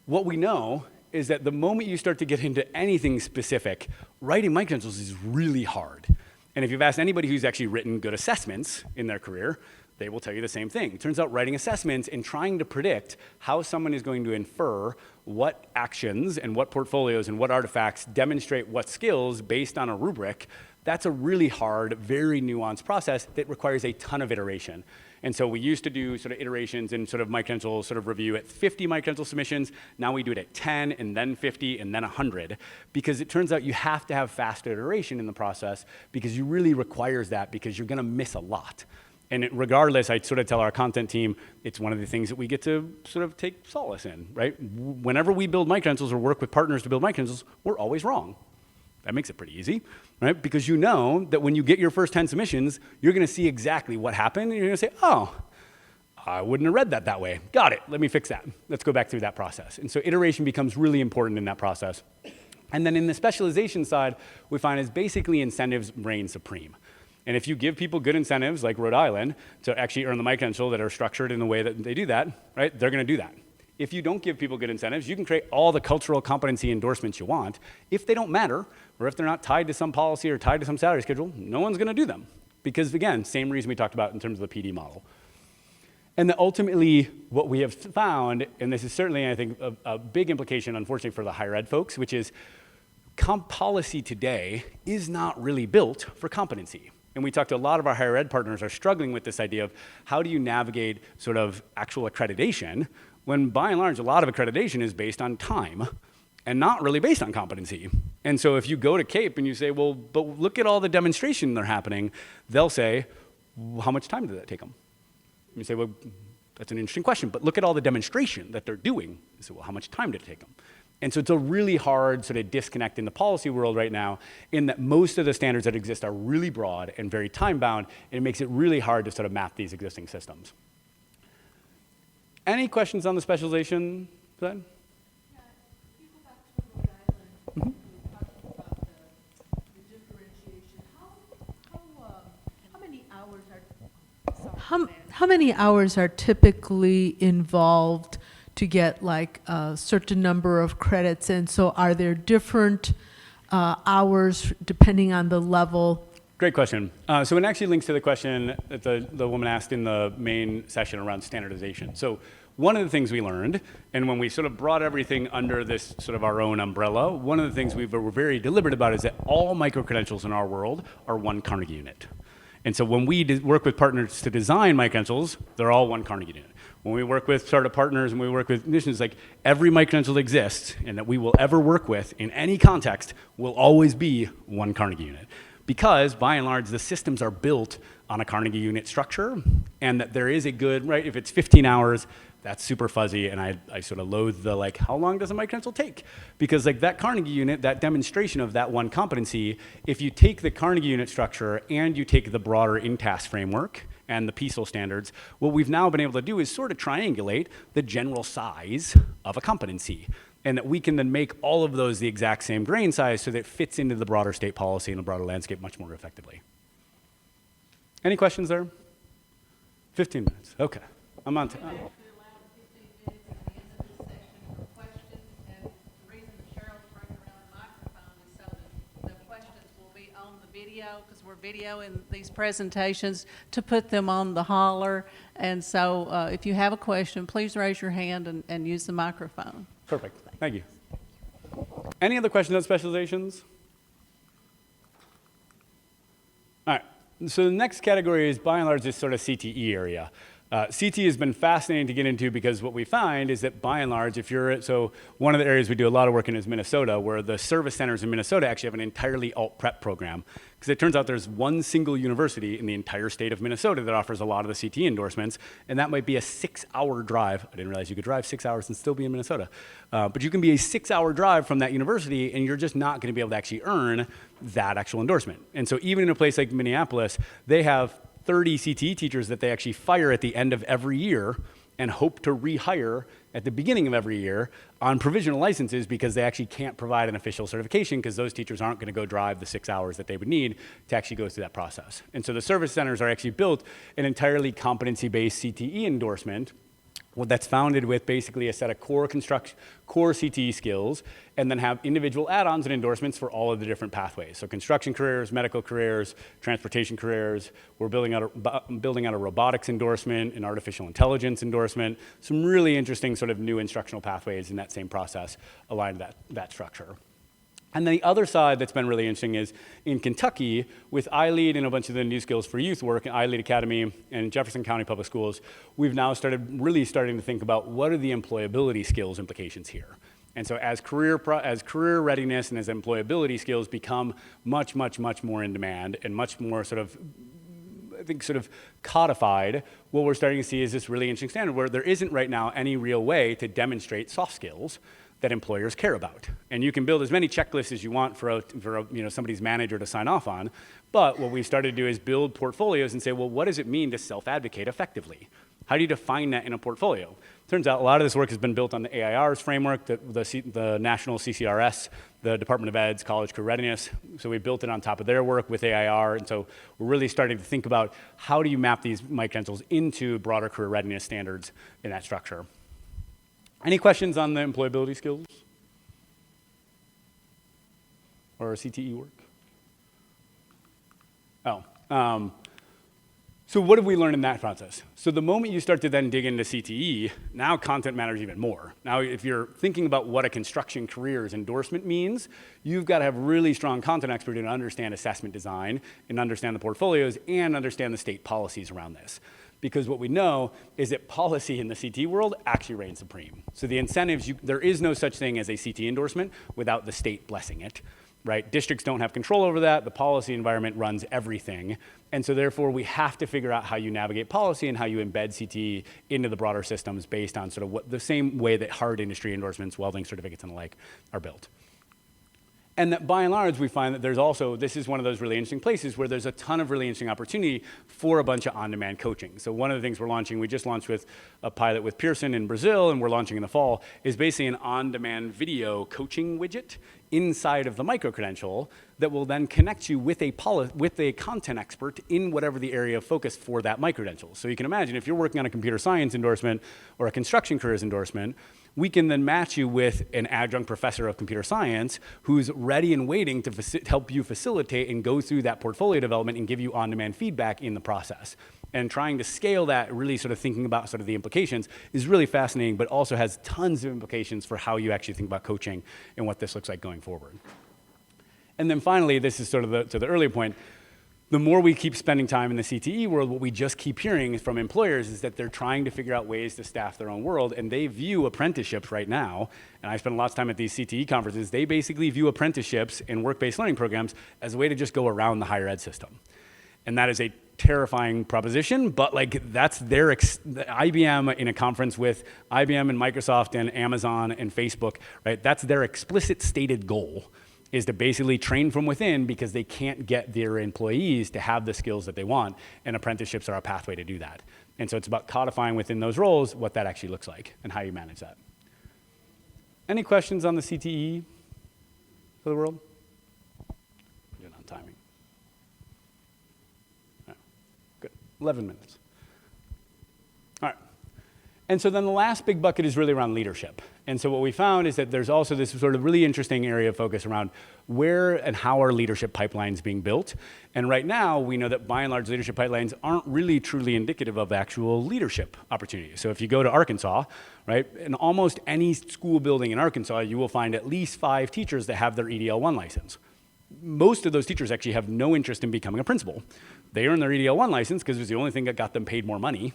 What we know is that the moment you start to get into anything specific, writing micro-credentials is really hard. And if you've asked anybody who's actually written good assessments in their career, they will tell you the same thing. It turns out writing assessments and trying to predict how someone is going to infer what actions and what portfolios and what artifacts demonstrate what skills based on a rubric, that's a really hard, very nuanced process that requires a ton of iteration. And so we used to do sort of iterations and sort of micro-credential sort of review at 50 micro-credential submissions. Now we do it at 10 and then 50 and then 100 because it turns out you have to have fast iteration in the process because you really requires that because you're gonna miss a lot. And regardless, I sort of tell our content team, it's one of the things that we get to sort of take solace in, right? Whenever we build micro-credentials or work with partners to build micro-credentials, we're always wrong. That makes it pretty easy, right? Because you know that when you get your first 10 submissions, you're gonna see exactly what happened, and you're gonna say, oh, I wouldn't have read that way. Got it, let me fix that. Let's go back through that process. And so iteration becomes really important in that process. And then in the specialization side, we find is basically incentives reign supreme. And if you give people good incentives, like Rhode Island, to actually earn the micro-credential that are structured in the way that they do that, right, they're gonna do that. If you don't give people good incentives, you can create all the cultural competency endorsements you want. If they don't matter, or if they're not tied to some policy or tied to some salary schedule, no one's gonna do them. Because again, same reason we talked about in terms of the PD model. And then ultimately, what we have found, and this is certainly, I think, a big implication, unfortunately, for the higher ed folks, which is comp policy today is not really built for competency. And we talked to a lot of our higher ed partners are struggling with this idea of how do you navigate sort of actual accreditation when by and large a lot of accreditation is based on time and not really based on competency. And so if you go to CAPE and you say, well, but look at all the demonstration that are happening, they'll say, how much time did that take them? And you say, well, that's an interesting question, but look at all the demonstration that they're doing. You say, well, how much time did it take them? And so it's a really hard sort of disconnect in the policy world right now in that most of the standards that exist are really broad and very time-bound, and it makes it really hard to sort of map these existing systems. Any questions on the specialization side? Yeah, if you go back to Rhode Island, you were talking about the differentiation. How many hours are how many hours are typically involved to get like a certain number of credits? And so are there different hours depending on the level? Great question. So it actually links to the question that the woman asked in the main session around standardization. So one of the things we learned, and when we sort of brought everything under this sort of our own umbrella, one of the things we were very deliberate about is that all micro-credentials in our world are one Carnegie unit. And so when we work with partners to design micro-credentials, they're all one Carnegie unit. When we work with startup partners and we work with missions, like every micro-credential that exists and that we will ever work with in any context will always be one Carnegie unit. Because by and large, the systems are built on a Carnegie unit structure, and that there is a good, right, if it's 15 hours, that's super fuzzy, and I sort of loathe the, like, how long does a micro-credential take? Because like that Carnegie unit, that demonstration of that one competency, if you take the Carnegie unit structure and you take the broader INTAS framework and the PESEL standards, what we've now been able to do is sort of triangulate the general size of a competency, and that we can then make all of those the exact same grain size so that it fits into the broader state policy and the broader landscape much more effectively. Any questions there? 15 minutes, okay. I'm on time. Because we're videoing these presentations to put them on the holler. And so if you have a question, please raise your hand and use the microphone. Perfect, thank you. Any other questions on specializations? All right, so the next category is by and large this sort of CTE area. CT has been fascinating to get into because what we find is that by and large, so one of the areas we do a lot of work in is Minnesota, where the service centers in Minnesota actually have an entirely alt prep program. Because it turns out there's one single university in the entire state of Minnesota that offers a lot of the CT endorsements, and that might be a 6-hour drive. I didn't realize you could drive 6 hours and still be in Minnesota. But you can be a 6-hour drive from that university, and you're just not gonna be able to actually earn that actual endorsement. And so even in a place like Minneapolis, they have 30 CTE teachers that they actually fire at the end of every year and hope to rehire at the beginning of every year on provisional licenses because they actually can't provide an official certification because those teachers aren't going to go drive the 6 hours that they would need to actually go through that process. And so the service centers are actually built an entirely competency-based CTE endorsement that's founded with basically a set of core CTE skills, and then have individual add-ons and endorsements for all of the different pathways. So construction careers, medical careers, transportation careers. We're building out a robotics endorsement, an artificial intelligence endorsement, some really interesting sort of new instructional pathways in that same process aligned to that structure. And then the other side that's been really interesting is in Kentucky, with iLead and a bunch of the new skills for youth work, iLead Academy and Jefferson County Public Schools, we've now starting to think about what are the employability skills implications here. And so as career readiness and as employability skills become much, much, much more in demand and much more sort of, I think, sort of codified, what we're starting to see is this really interesting standard where there isn't right now any real way to demonstrate soft skills that employers care about. And you can build as many checklists as you want for somebody's manager to sign off on. But what we've started to do is build portfolios and say, well, what does it mean to self-advocate effectively? How do you define that in a portfolio? Turns out a lot of this work has been built on the AIR's framework, the national CCRS, the Department of Ed's College Career Readiness. So we built it on top of their work with AIR. And so we're really starting to think about how do you map these micro-credentials into broader career readiness standards in that structure. Any questions on the employability skills or CTE work? So what have we learned in that process? So the moment you start to then dig into CTE, now content matters even more. Now, if you're thinking about what a construction careers endorsement means, you've got to have really strong content expertise and understand assessment design and understand the portfolios and understand the state policies around this. Because what we know is that policy in the CT world actually reigns supreme. So the incentives, there is no such thing as a CT endorsement without the state blessing it, right? Districts don't have control over that. The policy environment runs everything. And so therefore we have to figure out how you navigate policy and how you embed CT into the broader systems based on sort of the same way that hard industry endorsements, welding certificates and the like are built. And that by and large, we find that this is one of those really interesting places where there's a ton of really interesting opportunity for a bunch of on-demand coaching. So one of the things we just launched with a pilot with Pearson in Brazil, and we're launching in the fall, is basically an on-demand video coaching widget inside of the micro-credential that will then connect you with a content expert in whatever the area of focus for that micro-credential. So you can imagine if you're working on a computer science endorsement or a construction careers endorsement, we can then match you with an adjunct professor of computer science who's ready and waiting to help you facilitate and go through that portfolio development and give you on-demand feedback in the process. And trying to scale that, really sort of thinking about sort of the implications is really fascinating, but also has tons of implications for how you actually think about coaching and what this looks like going forward. And then finally, this is sort of to the earlier point, The more we keep spending time in the CTE world, what we just keep hearing from employers is that they're trying to figure out ways to staff their own world, and they view apprenticeships right now, and I spend a lot of time at these CTE conferences, they basically view apprenticeships and work-based learning programs as a way to just go around the higher ed system. And that is a terrifying proposition, but like that's IBM in a conference with IBM and Microsoft and Amazon and Facebook, right? That's their explicit stated goal, is to basically train from within because they can't get their employees to have the skills that they want, and apprenticeships are a pathway to do that. And so it's about codifying within those roles what that actually looks like and how you manage that. Any questions on the CTE for the world? Good on timing. All right. Good, 11 minutes. All right. And so then the last big bucket is really around leadership. And so what we found is that there's also this sort of really interesting area of focus around where and how are leadership pipelines being built. And right now, we know that by and large, leadership pipelines aren't really truly indicative of actual leadership opportunities. So if you go to Arkansas, right, in almost any school building in Arkansas, you will find at least 5 teachers that have their EDL1 license. Most of those teachers actually have no interest in becoming a principal. They earn their EDL1 license because it was the only thing that got them paid more money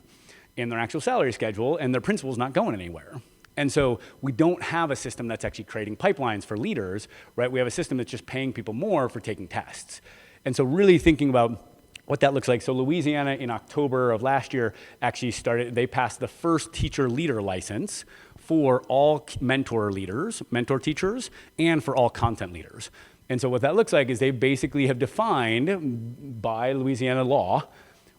in their actual salary schedule, and their principal's not going anywhere. And so we don't have a system that's actually creating pipelines for leaders, right? We have a system that's just paying people more for taking tests. And so really thinking about what that looks like. So Louisiana in October of last year actually they passed the first teacher leader license for all mentor leaders, mentor teachers, and for all content leaders. And so what that looks like is they basically have defined by Louisiana law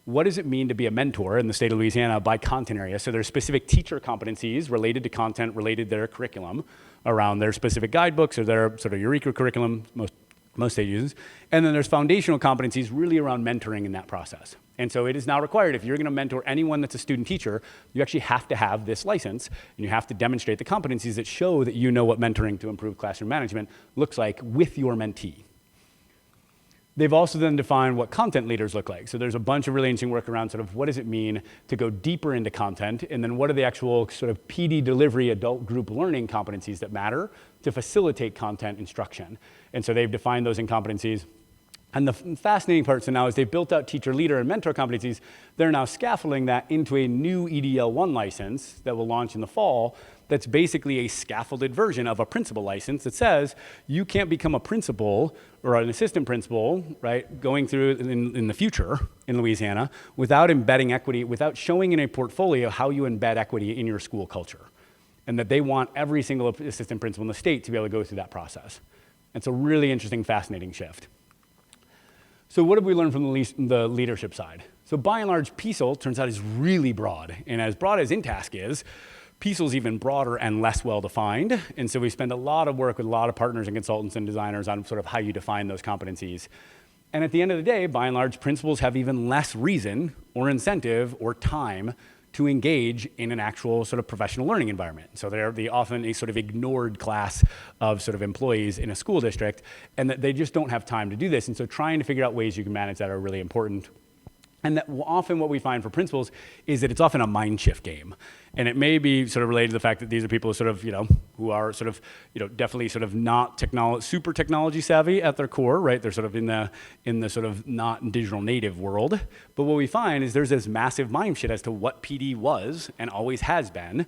what does it mean to be a mentor in the state of Louisiana by content area? So there's specific teacher competencies related to content, related to their curriculum, around their specific guidebooks or their sort of Eureka curriculum, most state uses. And then there's foundational competencies really around mentoring in that process. And so it is now required, if you're gonna mentor anyone that's a student teacher, you actually have to have this license, and you have to demonstrate the competencies that show that you know what mentoring to improve classroom management looks like with your mentee. They've also then defined what content leaders look like. So there's a bunch of really interesting work around sort of what does it mean to go deeper into content, and then what are the actual sort of PD delivery adult group learning competencies that matter to facilitate content instruction. And so they've defined those in competencies. And the fascinating part so now is they've built out teacher, leader, and mentor competencies. They're now scaffolding that into a new EDL1 license that will launch in the fall that's basically a scaffolded version of a principal license that says you can't become a principal or an assistant principal, right, going through in the future in Louisiana without embedding equity, without showing in a portfolio how you embed equity in your school culture. And that they want every single assistant principal in the state to be able to go through that process. It's a really interesting, fascinating shift. So what have we learned from the leadership side? So by and large, PESL turns out is really broad. And as broad as INTASC is, PESL is even broader and less well-defined. And so we spend a lot of work with a lot of partners and consultants and designers on sort of how you define those competencies. And at the end of the day, by and large, principals have even less reason or incentive or time to engage in an actual sort of professional learning environment. So they're often a sort of ignored class of sort of employees in a school district, and that they just don't have time to do this. And so trying to figure out ways you can manage that are really important. And that often what we find for principals is that it's often a mind shift game. And it may be sort of related to the fact that these are people sort of, who are sort of, definitely sort of not super technology savvy at their core, right? They're sort of in the sort of not digital native world. But what we find is there's this massive mind shift as to what PD was and always has been.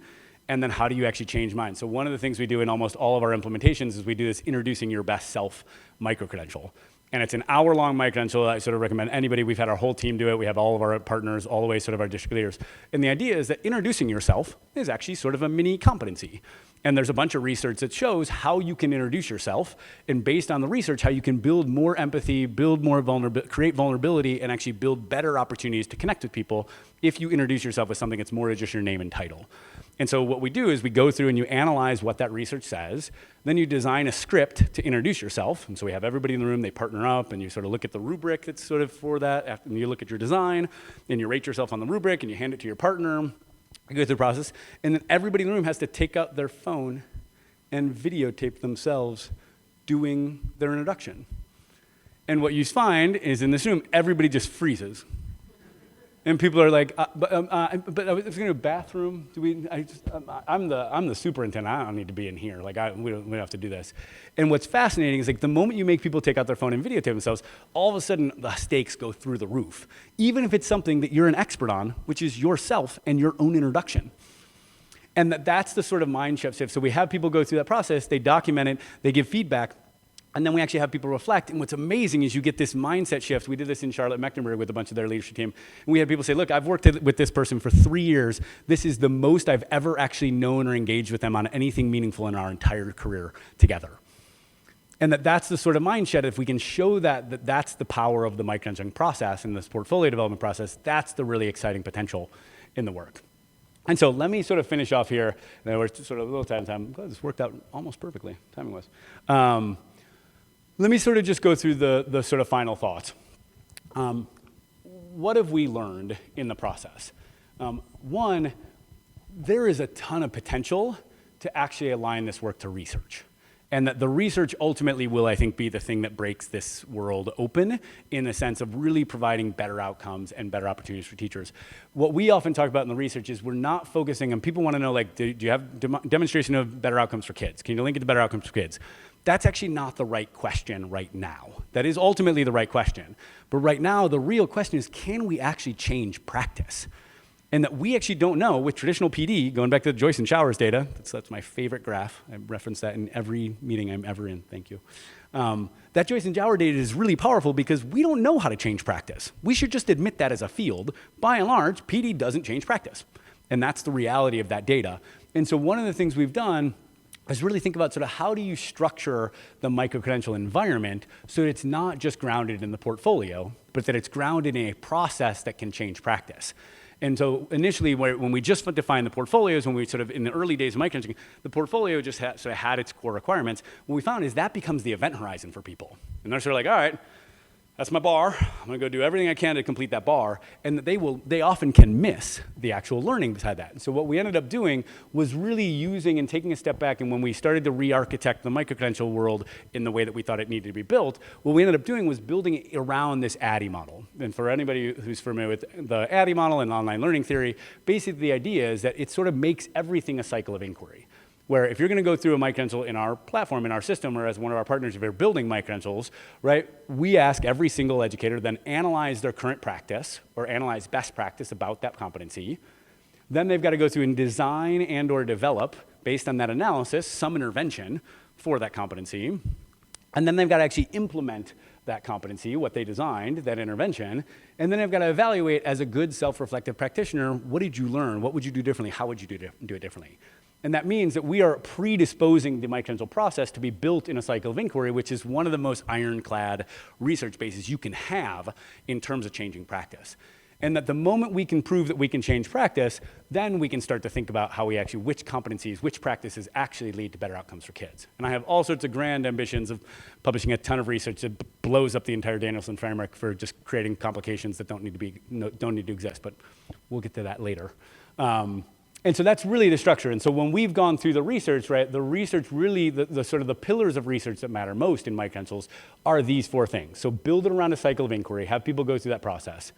And then how do you actually change minds? So one of the things we do in almost all of our implementations is we do this introducing your best self micro-credential. And it's an hour-long micro-credential that I sort of recommend anybody. We've had our whole team do it. We have all of our partners, all the way sort of our district leaders. And the idea is that introducing yourself is actually sort of a mini competency. And there's a bunch of research that shows how you can introduce yourself, and based on the research, how you can build more empathy, build more create vulnerability, and actually build better opportunities to connect with people if you introduce yourself with something that's more than just your name and title. And so what we do is we go through and you analyze what that research says, then you design a script to introduce yourself. And so we have everybody in the room, they partner up, and you sort of look at the rubric that's sort of for that, and you look at your design, and you rate yourself on the rubric, and you hand it to your partner. You go through the process, and then everybody in the room has to take out their phone and videotape themselves doing their introduction. And what you find is in this room, everybody just freezes. And people are like, but I was going to a bathroom. I'm the superintendent. I don't need to be in here. Like, we don't have to do this. And what's fascinating is like the moment you make people take out their phone and videotape themselves, all of a sudden the stakes go through the roof. Even if it's something that you're an expert on, which is yourself and your own introduction. And that's the sort of mind shift. So we have people go through that process. They document it. They give feedback. And then we actually have people reflect. And what's amazing is you get this mindset shift. We did this in Charlotte-Mecklenburg with a bunch of their leadership team. And we had people say, look, I've worked with this person for 3 years. This is the most I've ever actually known or engaged with them on anything meaningful in our entire career together. And that's the sort of mindset. If we can show that's the power of the micro-credentialing process and this portfolio development process, that's the really exciting potential in the work. And so let me sort of finish off here. And we're sort of a little time. I'm glad this worked out almost perfectly, timing-wise. Let me sort of just go through the sort of final thoughts. What have we learned in the process? One, there is a ton of potential to actually align this work to research. And that the research ultimately will, I think, be the thing that breaks this world open in the sense of really providing better outcomes and better opportunities for teachers. What we often talk about in the research is we're not focusing on, people want to know, like, do you have demonstration of better outcomes for kids? Can you link it to better outcomes for kids? That's actually not the right question right now. That is ultimately the right question. But right now, the real question is, can we actually change practice? And that we actually don't know with traditional PD, going back to the Joyce and Showers data, that's my favorite graph. I reference that in every meeting I'm ever in, thank you. That Joyce and Showers data is really powerful because we don't know how to change practice. We should just admit that as a field. By and large, PD doesn't change practice. And that's the reality of that data. And so one of the things we've done is really think about sort of how do you structure the micro-credential environment so that it's not just grounded in the portfolio, but that it's grounded in a process that can change practice. And so initially, when we just defined the portfolios, when we sort of, in the early days of micro-credentialing, the portfolio just sort of had its core requirements. What we found is that becomes the event horizon for people. And they're sort of like, all right, that's my bar. I'm gonna go do everything I can to complete that bar. And they often can miss the actual learning beside that. And so what we ended up doing was really using and taking a step back, and when we started to re-architect the micro-credential world in the way that we thought it needed to be built, what we ended up doing was building it around this ADDIE model. And for anybody who's familiar with the ADDIE model and online learning theory, basically the idea is that it sort of makes everything a cycle of inquiry. Where if you're going to go through a micro-credential in our platform, in our system, or as one of our partners, if you're building micro-credentials, right, we ask every single educator to then analyze their current practice or analyze best practice about that competency. Then they've got to go through and design and or develop, based on that analysis, some intervention for that competency. And then they've got to actually implement that competency, what they designed, that intervention. And then they've got to evaluate as a good self-reflective practitioner, what did you learn? What would you do differently? How would you do it differently? And that means that we are predisposing the micro-credential process to be built in a cycle of inquiry, which is one of the most ironclad research bases you can have in terms of changing practice. And that the moment we can prove that we can change practice, then we can start to think about how we actually, which competencies, which practices actually lead to better outcomes for kids. And I have all sorts of grand ambitions of publishing a ton of research that blows up the entire Danielson framework for just creating complications that don't need to exist, but we'll get to that later. And so that's really the structure. And so when we've gone through the research, right, the research really, the sort of the pillars of research that matter most in micro-credentials are these 4 things. So build it around a cycle of inquiry, have people go through that process.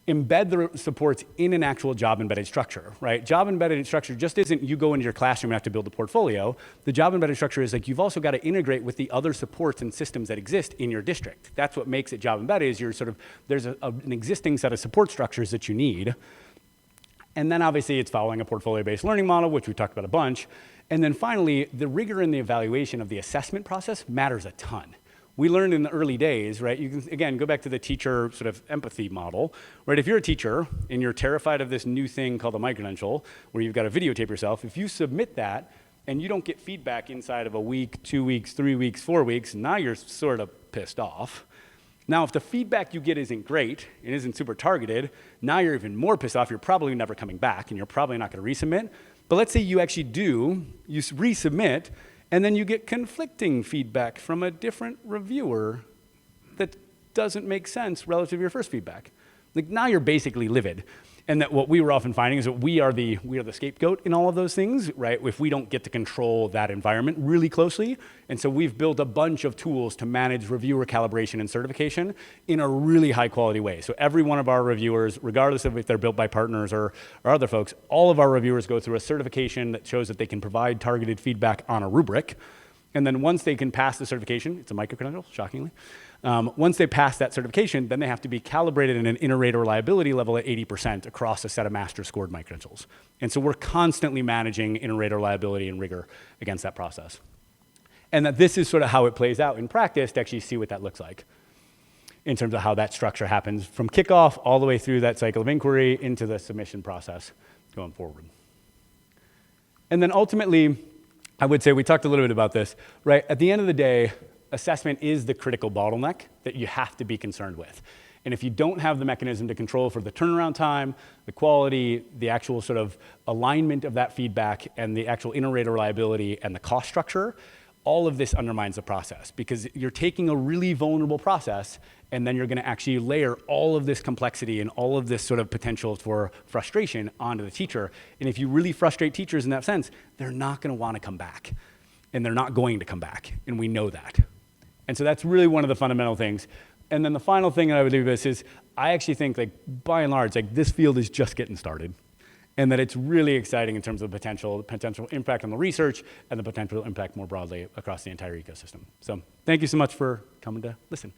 Embed the supports in an actual job-embedded structure, right? Job-embedded structure just isn't you go into your classroom and have to build a portfolio. The job-embedded structure is like you've also got to integrate with the other supports and systems that exist in your district. That's what makes it job-embedded is you're sort of, there's an existing set of support structures that you need. And then obviously it's following a portfolio-based learning model, which we talked about a bunch. And then finally, the rigor in the evaluation of the assessment process matters a ton. We learned in the early days, right? You can, again, go back to the teacher sort of empathy model, right? If you're a teacher and you're terrified of this new thing called a micro-credential, where you've got to videotape yourself, if you submit that and you don't get feedback inside of a week, 2 weeks, 3 weeks, 4 weeks, now you're sort of pissed off. Now, if the feedback you get isn't great and isn't super targeted, now you're even more pissed off. You're probably never coming back, and you're probably not going to resubmit. But let's say you actually do, you resubmit, and then you get conflicting feedback from a different reviewer that doesn't make sense relative to your first feedback. Like now you're basically livid. And that what we were often finding is that we are the scapegoat in all of those things, right? If we don't get to control that environment really closely. And so we've built a bunch of tools to manage reviewer calibration and certification in a really high quality way. So every one of our reviewers, regardless of if they're built by partners or other folks, all of our reviewers go through a certification that shows that they can provide targeted feedback on a rubric. And then once they can pass the certification, it's a micro-credential, shockingly. Once they pass that certification, then they have to be calibrated in an inter-rater reliability level at 80% across a set of master scored micro-credentials. And so we're constantly managing inter-rater reliability and rigor against that process. And that this is sort of how it plays out in practice to actually see what that looks like in terms of how that structure happens from kickoff all the way through that cycle of inquiry into the submission process going forward. And then ultimately, I would say we talked a little bit about this, right? At the end of the day, assessment is the critical bottleneck that you have to be concerned with. And if you don't have the mechanism to control for the turnaround time, the quality, the actual sort of alignment of that feedback, and the actual inter-rater reliability and the cost structure, all of this undermines the process because you're taking a really vulnerable process and then you're going to actually layer all of this complexity and all of this sort of potential for frustration onto the teacher. And if you really frustrate teachers in that sense, they're not going to want to come back. And they're not going to come back. And we know that. And so that's really one of the fundamental things. And then the final thing that I would leave with is I actually think, like, by and large, like, this field is just getting started. And that it's really exciting in terms of the potential impact on the research and the potential impact more broadly across the entire ecosystem. So thank you so much for coming to listen.